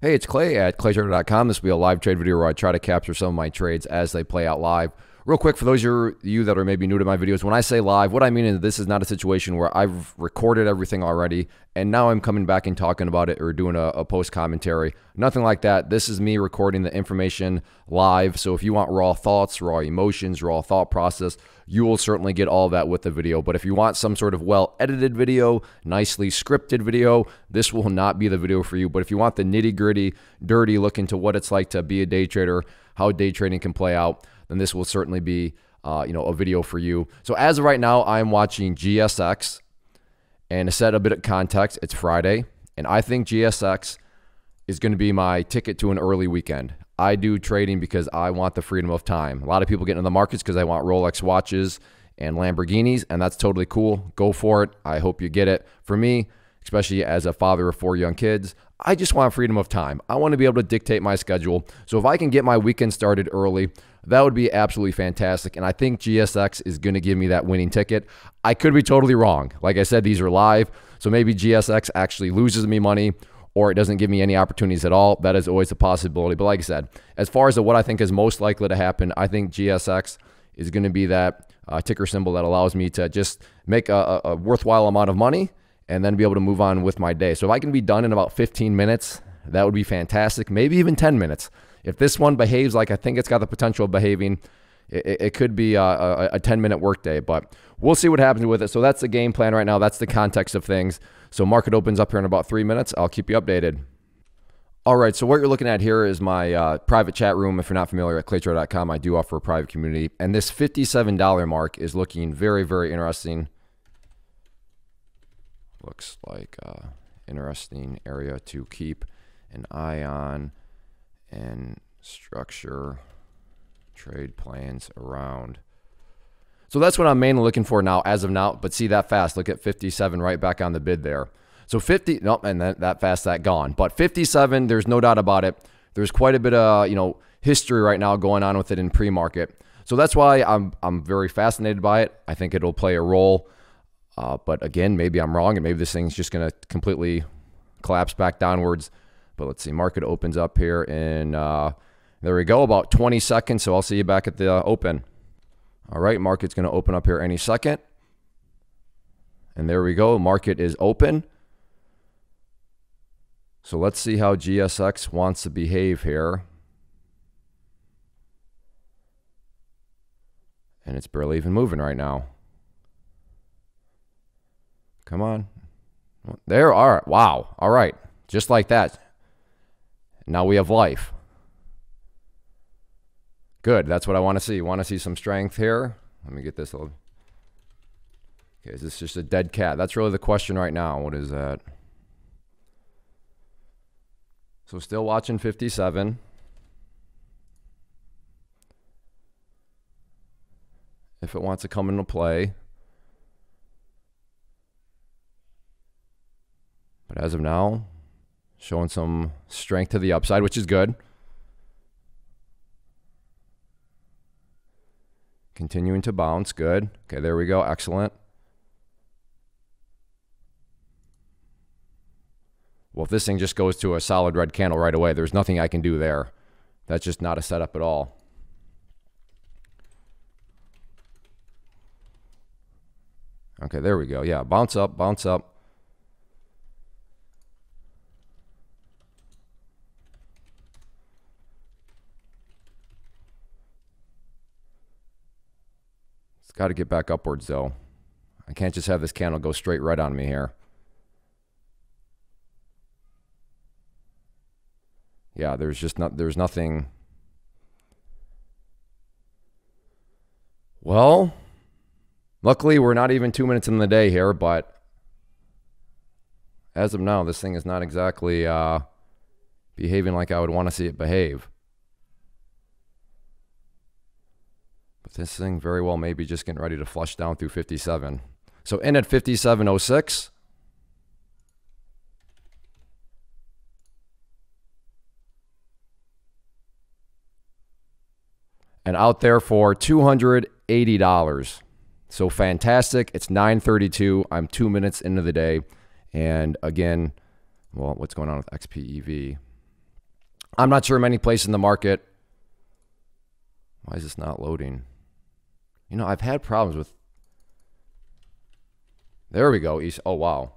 Hey, it's Clay at claytrader.com. This will be a live trade video where I try to capture some of my trades as they play out live. Real quick, for those of you that are maybe new to my videos, when I say live, what I mean is this is not a situation where I've recorded everything already and now I'm coming back and talking about it or doing a post commentary. Nothing like that. This is me recording the information live. So if you want raw thoughts, raw emotions, raw thought process, you will certainly get all of that with the video. But if you want some sort of well-edited video, nicely scripted video, this will not be the video for you. But if you want the nitty-gritty, dirty look into what it's like to be a day trader, how day trading can play out, then this will certainly be a video for you. So as of right now, I'm watching GSX. And to set a bit of context, it's Friday. And I think GSX is going to be my ticket to an early weekend. I do trading because I want the freedom of time. A lot of people get into the markets because they want Rolex watches and Lamborghinis, and that's totally cool. Go for it. I hope you get it. For me, especially as a father of 4 young kids, I just want freedom of time. I want to be able to dictate my schedule. So if I can get my weekend started early, that would be absolutely fantastic. And I think GSX is going to give me that winning ticket. I could be totally wrong. Like I said, these are live. So maybe GSX actually loses me money or it doesn't give me any opportunities at all. That is always a possibility. But like I said, as far as what I think is most likely to happen, I think GSX is going to be that ticker symbol that allows me to just make a worthwhile amount of money and then be able to move on with my day. So if I can be done in about 15 minutes, that would be fantastic. Maybe even 10 minutes. If this one behaves like I think it's got the potential of behaving, it could be a 10-minute workday, but we'll see what happens with it. So that's the game plan right now. That's the context of things. So market opens up here in about 3 minutes. I'll keep you updated. All right, so what you're looking at here is my private chat room. If you're not familiar, at claytrader.com, I do offer a private community. And this $57 mark is looking very, very interesting. Looks like an interesting area to keep an eye on and structure trade plans around. So that's what I'm mainly looking for now, as of now. But see that fast, look at 57 right back on the bid there. So 50, nope, and that fast, that gone. But 57, there's no doubt about it. There's quite a bit of history right now going on with it in pre-market. So that's why I'm very fascinated by it. I think it'll play a role. But again, maybe I'm wrong, and maybe this thing's just going to completely collapse back downwards. But let's see, market opens up here in, there we go, about 20 seconds. So I'll see you back at the open. All right, market's going to open up here any second. And there we go, market is open. So let's see how GSX wants to behave here. And it's barely even moving right now. Come on. There, all right, wow, all right, just like that. Now we have life. Good, that's what I want to see. Want to see some strength here? Let me get this little. Okay, is this just a dead cat? That's really the question right now. What is that? So still watching 57. If it wants to come into play. But as of now, showing some strength to the upside, which is good. Continuing to bounce, good. Okay, there we go, excellent. Well, if this thing just goes to a solid red candle right away, there's nothing I can do there. That's just not a setup at all. Okay, there we go. Yeah, bounce up, bounce up. It's got to get back upwards, though. I can't just have this candle go straight right on me here. Yeah, there's nothing. Well, luckily we're not even 2 minutes in the day here, but as of now, this thing is not exactly behaving like I would want to see it behave. But this thing very well may be just getting ready to flush down through 57. So in at 57.06. And out there for $280. So fantastic. It's 9:32. I'm 2 minutes into the day. And again, well, what's going on with XPEV? I'm not sure many places in the market. Why is this not loading? You know, I've had problems with. There we go. Oh, wow.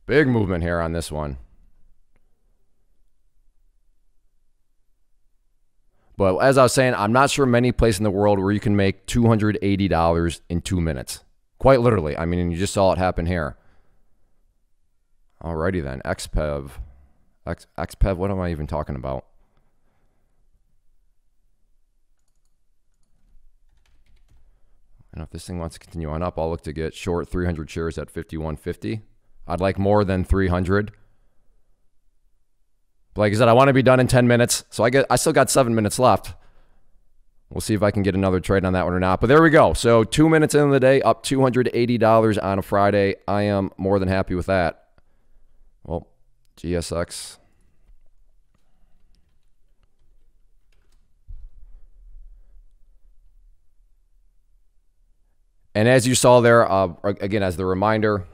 Big movement here on this one. But as I was saying, I'm not sure many places in the world where you can make $280 in 2 minutes. Quite literally. I mean, you just saw it happen here. Alrighty then. XPEV. XPEV, what am I even talking about? And if this thing wants to continue on up, I'll look to get short 300 shares at 51.50. I'd like more than 300. But like I said, I want to be done in 10 minutes. So I still got 7 minutes left. We'll see if I can get another trade on that one or not. But there we go. So 2 minutes into the day, up $280 on a Friday. I am more than happy with that. Well, GSX. And as you saw there, again, as the reminder,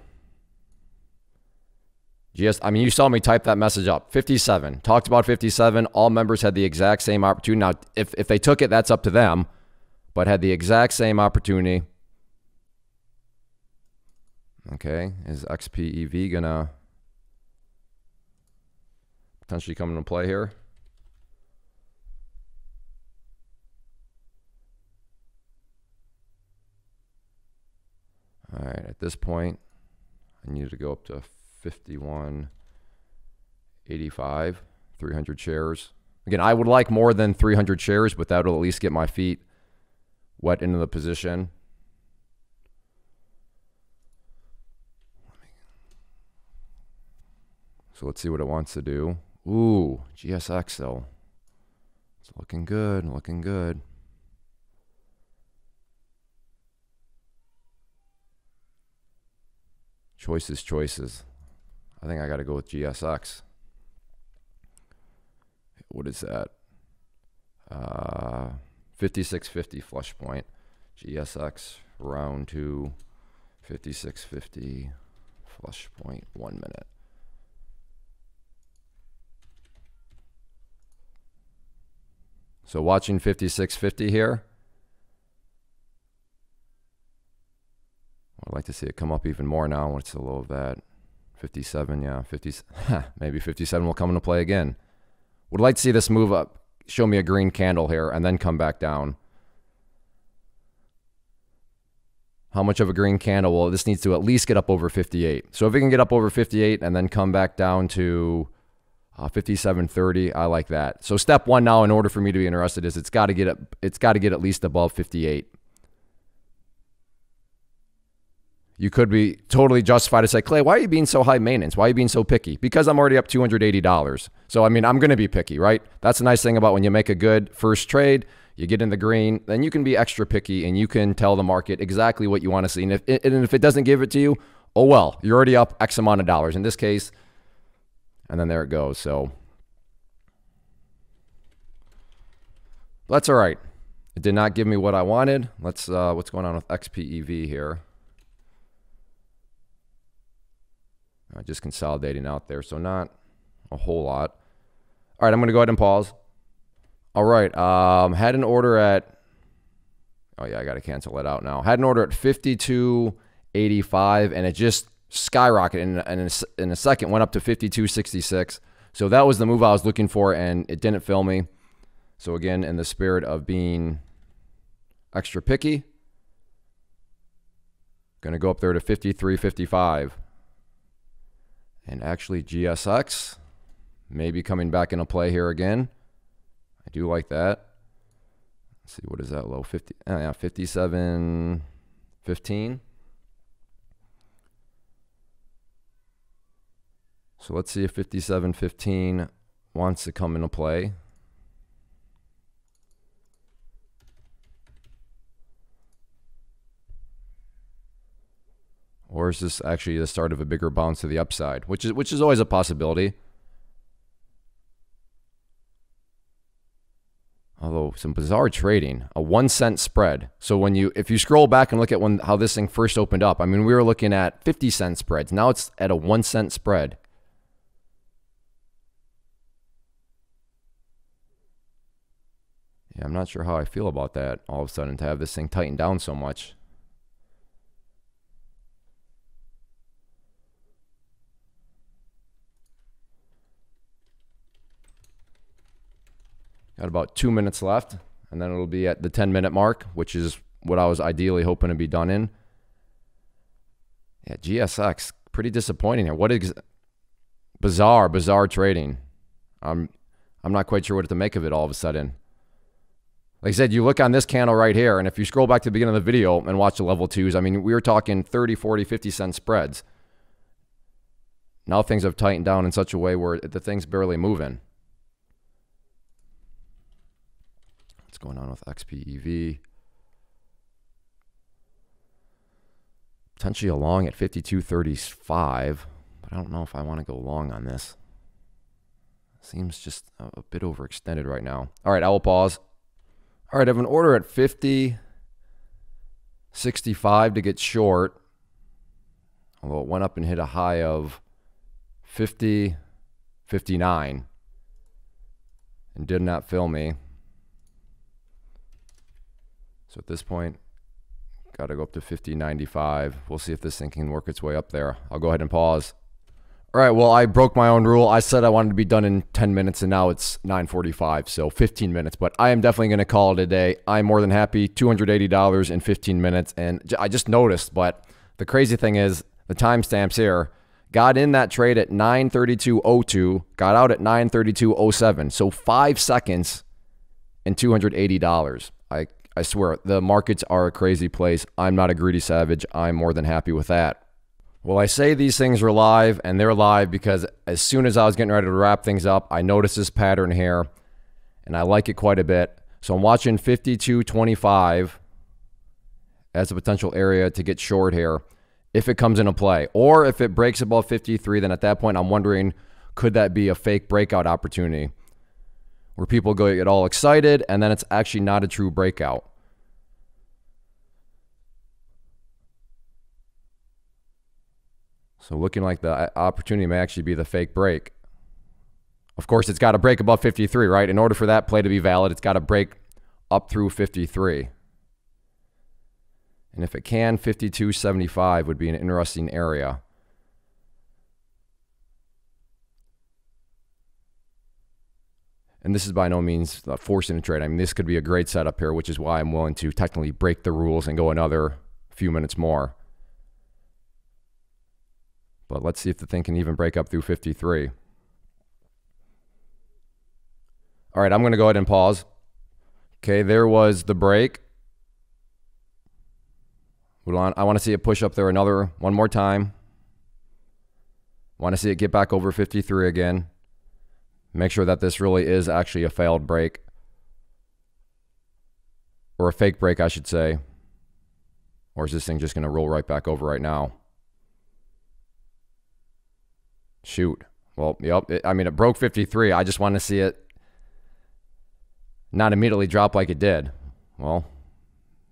I mean, you saw me type that message up. 57. Talked about 57. All members had the exact same opportunity. Now, if they took it, that's up to them, but had the exact same opportunity. Okay. Is XPEV going to potentially come into play here? All right. At this point, I need to go up to 51.85, 300 shares. Again, I would like more than 300 shares, but that will at least get my feet wet into the position. So let's see what it wants to do. Ooh, GSX though. It's looking good, looking good. Choices. I think I got to go with GSX. What is that? 56.50 flush point. GSX round 2, 56.50 flush point, 1 minute. So watching 56.50 here. I'd like to see it come up even more now. What's the low of that? 57, yeah, 50. Maybe 57 will come into play again. Would like to see this move up, show me a green candle here, and then come back down. How much of a green candle? Well, this needs to at least get up over 58. So if it can get up over 58 and then come back down to 57.30, I like that. So step one now, in order for me to be interested, is it's got to get at least above 58. You could be totally justified to say, Clay, why are you being so high maintenance? Why are you being so picky? Because I'm already up $280. So, I mean, I'm going to be picky, right? That's the nice thing about when you make a good first trade, you get in the green, then you can be extra picky and you can tell the market exactly what you want to see. And if it doesn't give it to you, oh, well, you're already up X amount of dollars. In this case, and then there it goes. So that's all right. It did not give me what I wanted. Let's, what's going on with XPEV here? Just consolidating out there, so not a whole lot. All right, I'm going to go ahead and pause. All right, had an order at, oh yeah, I got to cancel it out now. Had an order at 52.85, and it just skyrocketed, and in a second went up to 52.66. So that was the move I was looking for, and it didn't fill me. So again, in the spirit of being extra picky, going to go up there to 53.55. And actually GSX maybe coming back into play here again. I do like that. Let's see, what is that low? 50, yeah, 57.15. So let's see if 57.15 wants to come into play. Or is this actually the start of a bigger bounce to the upside, which is always a possibility. Although some bizarre trading, a 1 cent spread. So if you scroll back and look at how this thing first opened up, I mean, we were looking at 50-cent spreads. Now it's at a 1 cent spread. Yeah, I'm not sure how I feel about that all of a sudden to have this thing tighten down so much. Got about 2 minutes left, and then it'll be at the 10-minute mark, which is what I was ideally hoping to be done in. Yeah, GSX, pretty disappointing here. What is bizarre trading. I'm not quite sure what to make of it all of a sudden. Like I said, you look on this candle right here, and if you scroll back to the beginning of the video and watch the level twos, I mean, we were talking 30, 40, 50 cent spreads. Now things have tightened down in such a way where the thing's barely moving. What's going on with XPEV? Potentially a long at 52.35, but I don't know if I want to go long on this. Seems just a bit overextended right now. All right, I will pause. All right, I have an order at 50.65 to get short. Although it went up and hit a high of 50.59 and did not fill me. So at this point, got to go up to 50.95. We'll see if this thing can work its way up there. I'll go ahead and pause. All right, well, I broke my own rule. I said I wanted to be done in 10 minutes, and now it's 9:45, so 15 minutes. But I am definitely going to call it a day. I'm more than happy. $280 in 15 minutes. And I just noticed, but the crazy thing is the timestamps here. Got in that trade at 9:32:02, got out at 9:32:07. So 5 seconds and $280. I swear, the markets are a crazy place. I'm not a greedy savage. I'm more than happy with that. Well, I say these things are live, and they're live because as soon as I was getting ready to wrap things up, I noticed this pattern here, and I like it quite a bit. So I'm watching 52.25 as a potential area to get short here if it comes into play. Or if it breaks above 53, then at that point I'm wondering, could that be a fake breakout opportunity where people get all excited and then it's actually not a true breakout? So looking like the opportunity may actually be the fake break. Of course, it's got to break above 53, right? In order for that play to be valid, it's got to break up through 53. And if it can, 52.75 would be an interesting area. And this is by no means forcing a trade. I mean, this could be a great setup here, which is why I'm willing to technically break the rules and go another few minutes more. But let's see if the thing can even break up through 53. All right, I'm going to go ahead and pause. Okay, there was the break. I want to see it push up there one more time. Want to see it get back over 53 again. Make sure that this really is actually a failed break. Or a fake break, I should say. Or is this thing just going to roll right back over right now? Shoot. Well, yep. It broke 53. I just want to see it not immediately drop like it did. Well,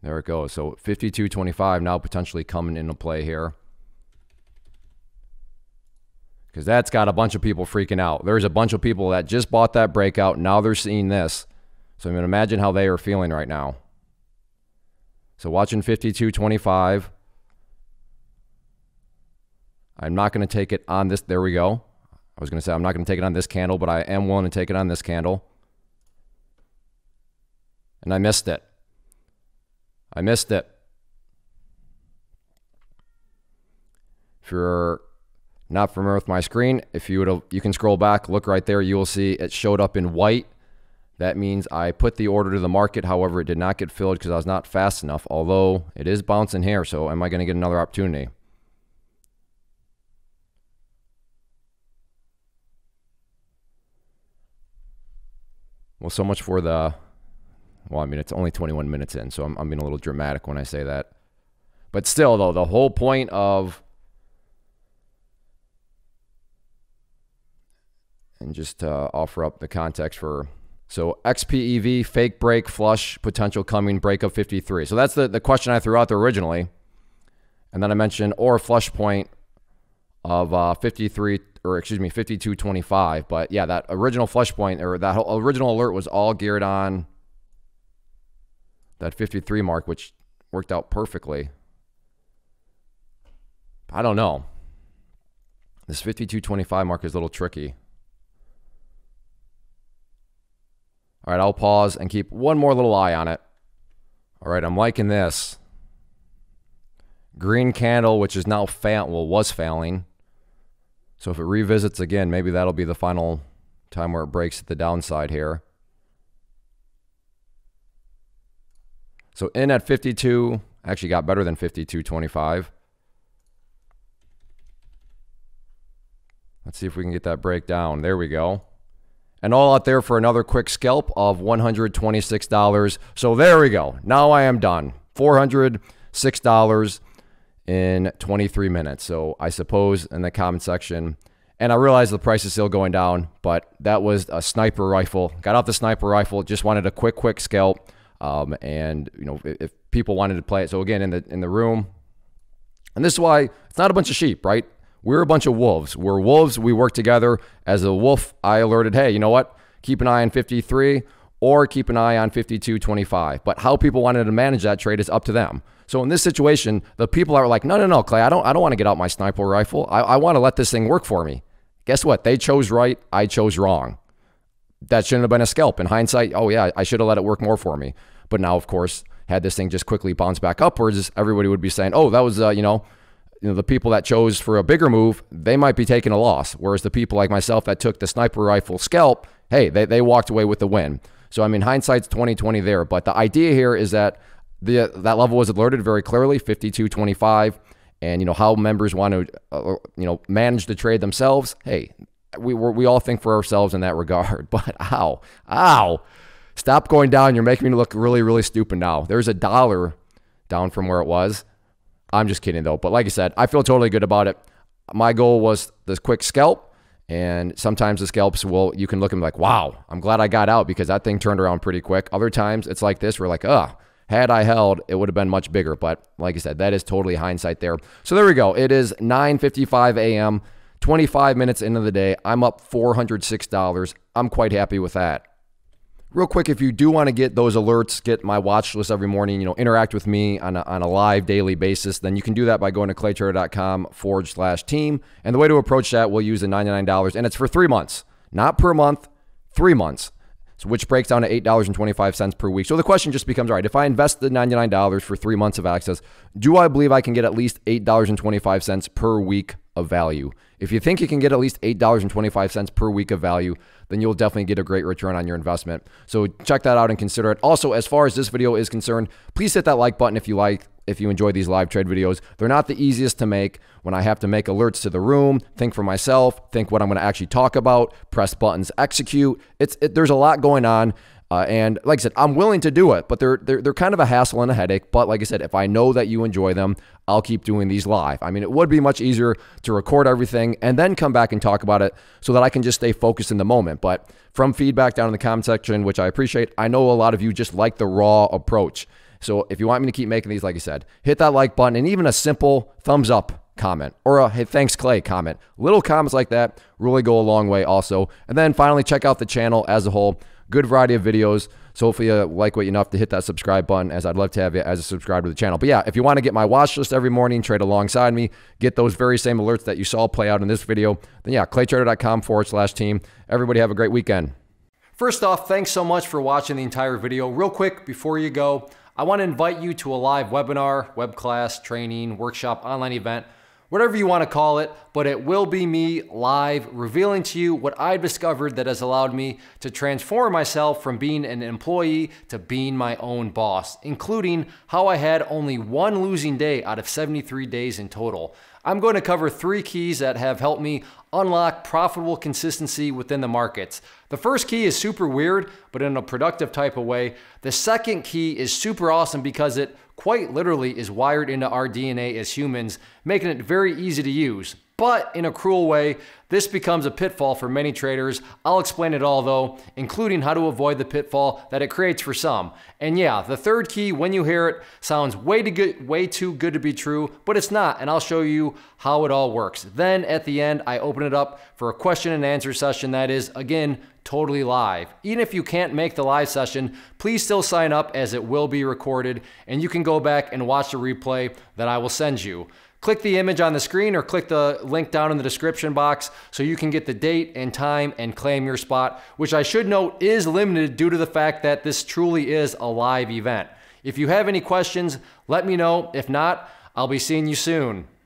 there it goes. So 52.25 now potentially coming into play here. Because that's got a bunch of people freaking out. There's a bunch of people that just bought that breakout. Now they're seeing this. So I mean, imagine how they are feeling right now. So watching 52.25. I'm not going to take it on this. There we go. I was going to say I'm not going to take it on this candle, but I am willing to take it on this candle. And I missed it. I missed it. If you're not familiar with my screen, you can scroll back, look right there. You will see it showed up in white. That means I put the order to the market. However, it did not get filled because I was not fast enough, although it is bouncing here. So am I going to get another opportunity? Well, so much for the, well, I mean, it's only 21 minutes in, so I'm being a little dramatic when I say that. But still, though, the whole point of, and just to offer up the context for, so XPEV, fake break, flush, potential coming, break of 53. So that's the question I threw out there originally. And then I mentioned, or flush point of 52.25. But yeah, that original flush point, or that whole original alert was all geared on that 53 mark, which worked out perfectly. I don't know. This 52.25 mark is a little tricky. All right, I'll pause and keep one more little eye on it. All right, I'm liking this. Green candle, which is now was failing. So if it revisits again, maybe that'll be the final time where it breaks at the downside here. So in at 52, actually got better than 52.25. Let's see if we can get that breakdown. There we go. And all out there for another quick scalp of $126. So there we go. Now I am done. $406 in 23 minutes. So I suppose in the comment section, and I realize the price is still going down, but that was a sniper rifle. Got off the sniper rifle, just wanted a quick scalp. And you know, if people wanted to play it. So again, in the room, and this is why it's not a bunch of sheep, right? We're a bunch of wolves. We're wolves. We work together. As a wolf, I alerted, hey, you know what? Keep an eye on 53 or keep an eye on 52.25. But how people wanted to manage that trade is up to them. So in this situation, the people are like, no, Clay, I don't want to get out my sniper rifle. I want to let this thing work for me. Guess what? They chose right. I chose wrong. That shouldn't have been a scalp. In hindsight, oh yeah, I should have let it work more for me. But now, of course, had this thing just quickly bounce back upwards, everybody would be saying, oh, that was, the people that chose for a bigger move, they might be taking a loss. Whereas the people like myself that took the sniper rifle scalp, hey, they walked away with the win. So, I mean, hindsight's 20/20 there. But the idea here is that that level was alerted very clearly, 52.25. And, how members want to, manage the trade themselves. Hey, we all think for ourselves in that regard. But ow, stop going down. You're making me look really, really stupid now. There's $1 down from where it was. I'm just kidding, though. But like I said, I feel totally good about it. My goal was this quick scalp. And sometimes the scalps you can look and be like, wow, I'm glad I got out because that thing turned around pretty quick. Other times it's like this. We're like, had I held, it would have been much bigger. But like I said, that is totally hindsight there. So there we go. It is 9:55 a.m., 25 minutes into the day. I'm up $406. I'm quite happy with that. Real quick, if you do want to get those alerts, get my watch list every morning, interact with me on a live daily basis, then you can do that by going to claytrader.com/team. And the way to approach that, we'll use the $99, and it's for 3 months, not per month, 3 months, which breaks down to $8.25 per week. So the question just becomes, all right, if I invest the $99 for 3 months of access, do I believe I can get at least $8.25 per week of value? If you think you can get at least $8.25 per week of value, then you'll definitely get a great return on your investment. So check that out and consider it. Also, as far as this video is concerned, please hit that like button if you enjoy these live trade videos. They're not the easiest to make when I have to make alerts to the room, think for myself, think what I'm going to actually talk about, press buttons, execute. There's a lot going on. And like I said, I'm willing to do it, but they're kind of a hassle and a headache. But like I said, if I know that you enjoy them, I'll keep doing these live. I mean, it would be much easier to record everything and then come back and talk about it so that I can just stay focused in the moment. But from feedback down in the comment section, which I appreciate, I know a lot of you just like the raw approach. So if you want me to keep making these, like I said, hit that like button and even a simple thumbs up comment or a hey, thanks Clay comment. Little comments like that really go a long way also. And then finally, check out the channel as a whole. Good variety of videos. So hopefully you like what you enough to hit that subscribe button, as I'd love to have you as a subscriber to the channel. But yeah, if you want to get my watch list every morning, trade alongside me, get those very same alerts that you saw play out in this video, then yeah, claytrader.com/team. Everybody have a great weekend. First off, thanks so much for watching the entire video. Real quick, before you go, I want to invite you to a live webinar, web class, training, workshop, online event, whatever you want to call it, but it will be me live revealing to you what I've discovered that has allowed me to transform myself from being an employee to being my own boss, including how I had only one losing day out of 73 days in total. I'm going to cover 3 keys that have helped me unlock profitable consistency within the markets. The first key is super weird, but in a productive type of way. The second key is super awesome because it quite literally is wired into our DNA as humans, making it very easy to use. But in a cruel way, this becomes a pitfall for many traders. I'll explain it all though, including how to avoid the pitfall that it creates for some. And yeah, the third key, when you hear it, sounds way too good to be true, but it's not, and I'll show you how it all works. Then at the end, I open it up for a question and answer session that is, again, totally live. Even if you can't make the live session, please still sign up as it will be recorded, and you can go back and watch the replay that I will send you. Click the image on the screen or click the link down in the description box so you can get the date and time and claim your spot, which I should note is limited due to the fact that this truly is a live event. If you have any questions, let me know. If not, I'll be seeing you soon.